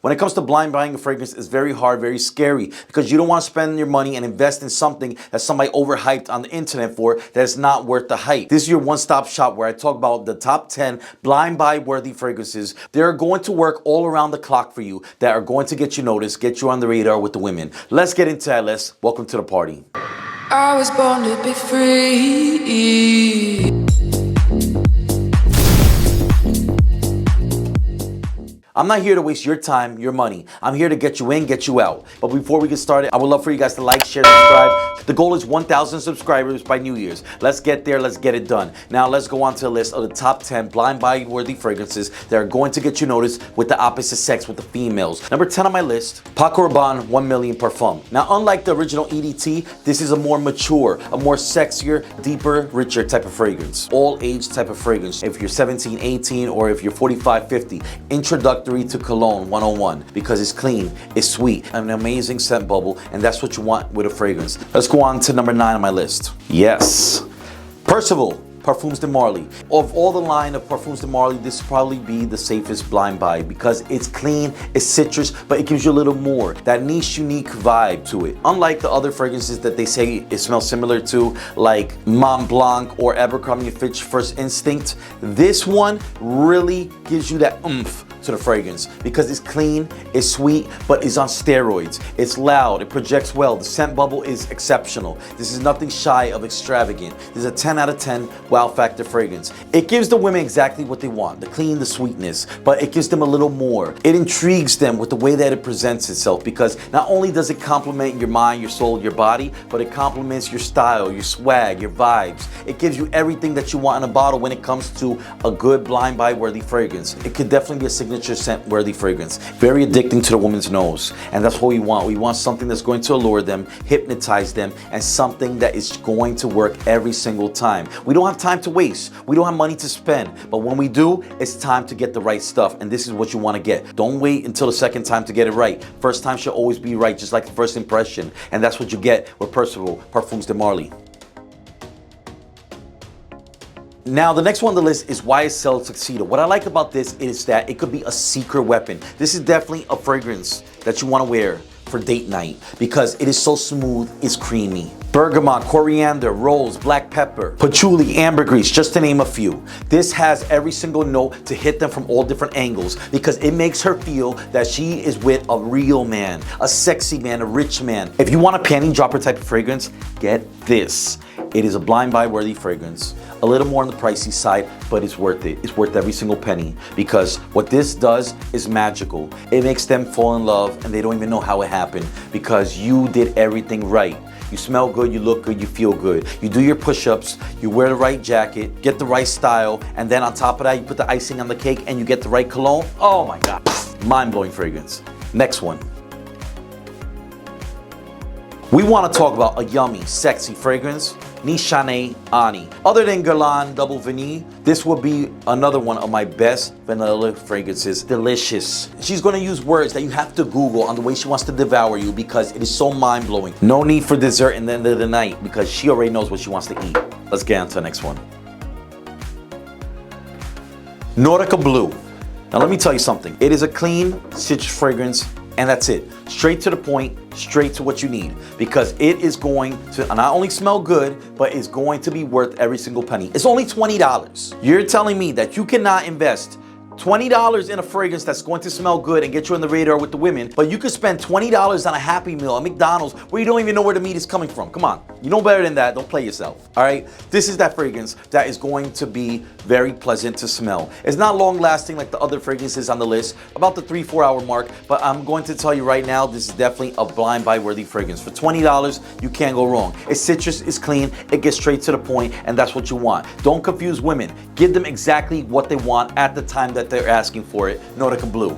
When it comes to blind buying a fragrance, it's very hard, very scary, because you don't want to spend your money and invest in something that somebody overhyped on the internet for that is not worth the hype. This is your one-stop shop where I talk about the top 10 blind buy worthy fragrances. They're going to work all around the clock for you, that are going to get you noticed, get you on the radar with the women. Let's get into that list. Welcome to the party. I was born to be free. I'm not here to waste your time, your money. I'm here to get you in, get you out. But before we get started, I would love for you guys to like, share, subscribe. The goal is 1,000 subscribers by New Year's. Let's get there, let's get it done. Now let's go on to the list of the top 10 blind buy worthy fragrances that are going to get you noticed with the opposite sex, with the females. Number 10 on my list, Paco Rabanne 1 Million Parfum. Now unlike the original EDT, this is a more mature, a more sexier, deeper, richer type of fragrance. All age type of fragrance. If you're 17, 18, or if you're 45, 50. Introductory to Cologne 101, because it's clean, it's sweet, an amazing scent bubble, and that's what you want with a fragrance. Let's go on to number 9 on my list. Yes, Percival Parfums de Marly. Of all the line of Parfums de Marly, this will probably be the safest blind buy because it's clean, it's citrus, but it gives you a little more, that niche, unique vibe to it. Unlike the other fragrances that they say it smells similar to, like Mont Blanc or Abercrombie & Fitch First Instinct, this one really gives you that oomph to the fragrance because it's clean, it's sweet, but it's on steroids. It's loud, it projects well, the scent bubble is exceptional. This is nothing shy of extravagant. This is a 10 out of 10 wow factor fragrance. It gives the women exactly what they want, the clean, the sweetness, but it gives them a little more. It intrigues them with the way that it presents itself, because not only does it complement your mind, your soul, your body, but it complements your style, your swag, your vibes. It gives you everything that you want in a bottle when it comes to a good blind buy worthy fragrance. It could definitely be a signature scent worthy fragrance. Very addicting to the woman's nose, and that's what we want. We want something that's going to allure them, hypnotize them, and something that is going to work every single time. We don't have time to waste. We don't have money to spend, but when we do, it's time to get the right stuff, and this is what you want to get. Don't wait until the second time to get it right. First time should always be right, just like the first impression, and that's what you get with Percival Parfums de Marly. Now, the next one on the list is YSL Tuxedo. What I like about this is that it could be a secret weapon. This is definitely a fragrance that you want to wear for date night because it is so smooth, it's creamy. Bergamot, coriander, rose, black pepper, patchouli, ambergris, just to name a few. This has every single note to hit them from all different angles because it makes her feel that she is with a real man, a sexy man, a rich man. If you want a panty dropper type of fragrance, get this. It is a blind buy worthy fragrance. A little more on the pricey side, but it's worth it. It's worth every single penny because what this does is magical. It makes them fall in love and they don't even know how it happened because you did everything right. You smell good, you look good, you feel good. You do your push-ups, you wear the right jacket, get the right style, and then on top of that, you put the icing on the cake and you get the right cologne. Oh my God, mind-blowing fragrance. Next one. We want to talk about a yummy, sexy fragrance, Nishan Ani. Other than Guerlain Double Vanille, this will be another one of my best vanilla fragrances. Delicious. She's going to use words that you have to Google on the way she wants to devour you because it is so mind-blowing. No need for dessert in the end of the night because she already knows what she wants to eat. Let's get on to the next one. Notica Blue. Now let me tell you something. It is a clean citrus fragrance, and that's it. Straight to the point, straight to what you need, because it is going to not only smell good, but it's going to be worth every single penny. It's only $20. You're telling me that you cannot invest $20 in a fragrance that's going to smell good and get you on the radar with the women, but you could spend $20 on a Happy Meal at McDonald's where you don't even know where the meat is coming from. Come on, you know better than that. Don't play yourself, all right? This is that fragrance that is going to be very pleasant to smell. It's not long lasting like the other fragrances on the list, about the 3-4 hour mark, but I'm going to tell you right now, this is definitely a blind buy worthy fragrance. For $20, you can't go wrong. It's citrus, it's clean, it gets straight to the point, and that's what you want. Don't confuse women. Give them exactly what they want at the time that they're asking for it. Notica Blue.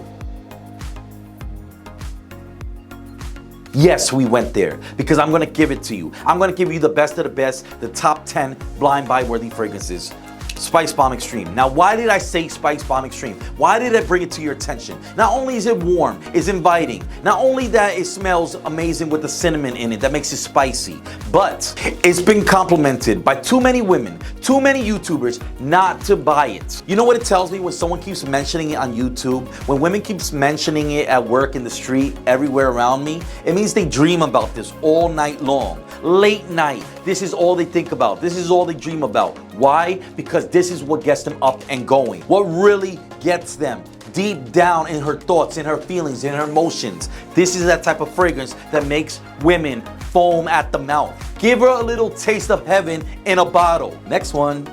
Yes, we went there because I'm going to give it to you. I'm going to give you the best of the best, the top 10 blind buy worthy fragrances. Spice Bomb Extreme. Now, why did I say Spice Bomb Extreme? Why did I bring it to your attention? Not only is it warm, it's inviting. Not only that it smells amazing with the cinnamon in it that makes it spicy, but it's been complimented by too many women, too many YouTubers not to buy it. You know what it tells me when someone keeps mentioning it on YouTube? When women keeps mentioning it at work, in the street, everywhere around me, it means they dream about this all night long. Late night, this is all they think about. This is all they dream about. Why? Because this is what gets them up and going. What really gets them deep down in her thoughts, in her feelings, in her emotions. This is that type of fragrance that makes women foam at the mouth. Give her a little taste of heaven in a bottle. Next one.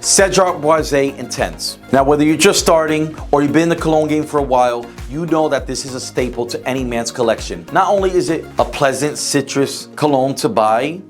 Cedroc Boise Intense. Now, whether you're just starting or you've been in the cologne game for a while, you know that this is a staple to any man's collection. Not only is it a pleasant citrus cologne to buy,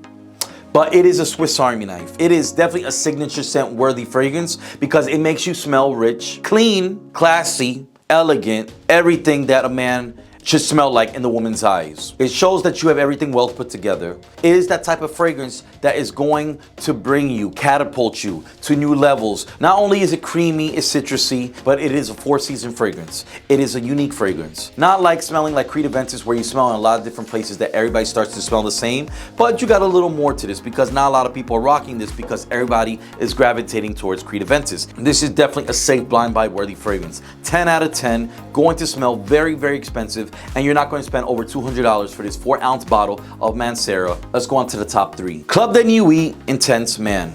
but it is a Swiss Army knife. It is definitely a signature scent worthy fragrance because it makes you smell rich, clean, classy, elegant, everything that a man should smell like in the woman's eyes. It shows that you have everything well put together. It is that type of fragrance that is going to bring you, catapult you to new levels. Not only is it creamy, it's citrusy, but it is a 4-season fragrance. It is a unique fragrance. Not like smelling like Creed Aventus where you smell in a lot of different places that everybody starts to smell the same, but you got a little more to this because not a lot of people are rocking this because everybody is gravitating towards Creed Aventus. This is definitely a safe blind buy worthy fragrance. 10 out of 10, going to smell very, very expensive, and you're not going to spend over $200 for this 4-ounce bottle of Manera. Let's go on to the top 3. Club de Nuit Intense Man.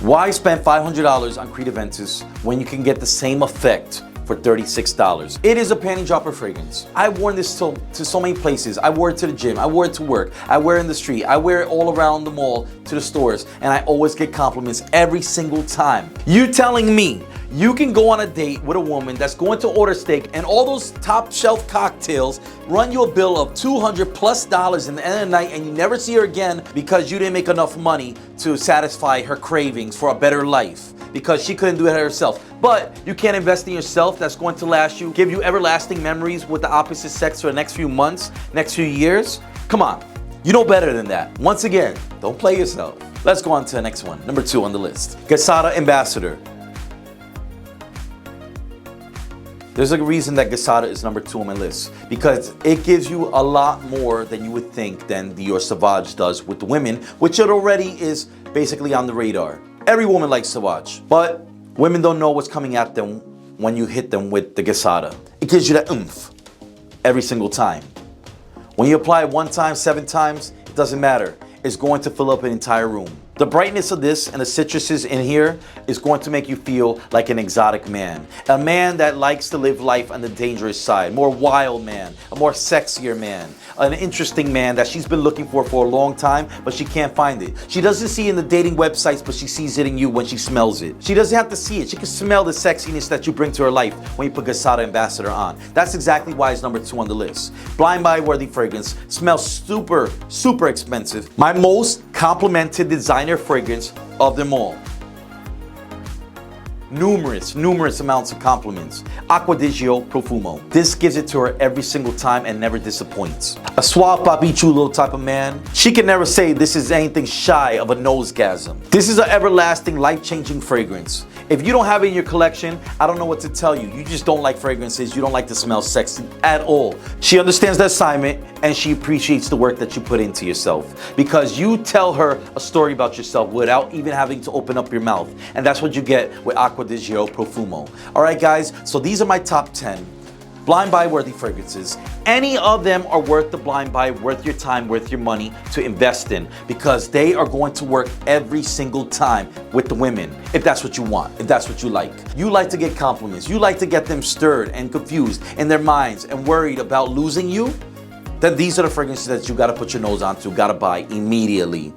Why spend $500 on Creed Aventus when you can get the same effect for $36? It is a panty dropper fragrance. I've worn this to so many places. I wore it to the gym, I wore it to work, I wear it in the street, I wear it all around the mall to the stores, and I always get compliments every single time. You telling me you can go on a date with a woman that's going to order steak and all those top shelf cocktails run you a bill of $200+ in the end of the night, and you never see her again because you didn't make enough money to satisfy her cravings for a better life because she couldn't do it herself. But you can't invest in yourself that's going to last you, give you everlasting memories with the opposite sex for the next few months, next few years. Come on, you know better than that. Once again, don't play yourself. Let's go on to the next one, number 2 on the list. Gada Ambassador. There's a reason that Gada is number 2 on my list because it gives you a lot more than you would think than Dior Sauvage does with the women, which it already is basically on the radar. Every woman likes Sauvage, but women don't know what's coming at them when you hit them with the Gada. It gives you that oomph every single time. When you apply it 1 time, 7 times, it doesn't matter. It's going to fill up an entire room. The brightness of this and the citruses in here is going to make you feel like an exotic man. A man that likes to live life on the dangerous side. More wild man, a more sexier man, an interesting man that she's been looking for a long time, but she can't find it. She doesn't see it in the dating websites, but she sees it in you when she smells it. She doesn't have to see it. She can smell the sexiness that you bring to her life when you put Gada Ambassador on. That's exactly why it's number 2 on the list. Blind buy worthy fragrance, smells super, super expensive. My most complimented designer fragrance of them all. Numerous amounts of compliments. Acqua di Gio Profumo. This gives it to her every single time and never disappoints. A suave papi chulo type of man. She can never say this is anything shy of a nosegasm. This is an everlasting, life-changing fragrance. If you don't have it in your collection, I don't know what to tell you. You just don't like fragrances. You don't like to smell sexy at all. She understands the assignment and she appreciates the work that you put into yourself because you tell her a story about yourself without even having to open up your mouth. And that's what you get with Acqua di Gio Profumo. All right, guys, so these are my top 10 blind buy worthy fragrances. Any of them are worth the blind buy, worth your time, worth your money to invest in because they are going to work every single time with the women if that's what you want, if that's what you like. You like to get compliments. You like to get them stirred and confused in their minds and worried about losing you. Then these are the fragrances that you got to put your nose onto, got to buy immediately.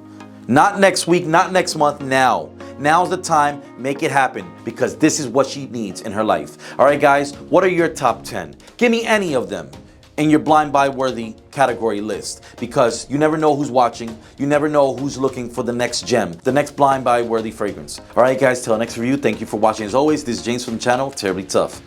Not next week, not next month, now. Now's the time, make it happen because this is what she needs in her life. All right, guys, what are your top 10? Give me any of them in your blind buy worthy category list because you never know who's watching. You never know who's looking for the next gem, the next blind buy worthy fragrance. All right, guys, till the next review, thank you for watching. As always, this is James from the channel, Terribly Tough.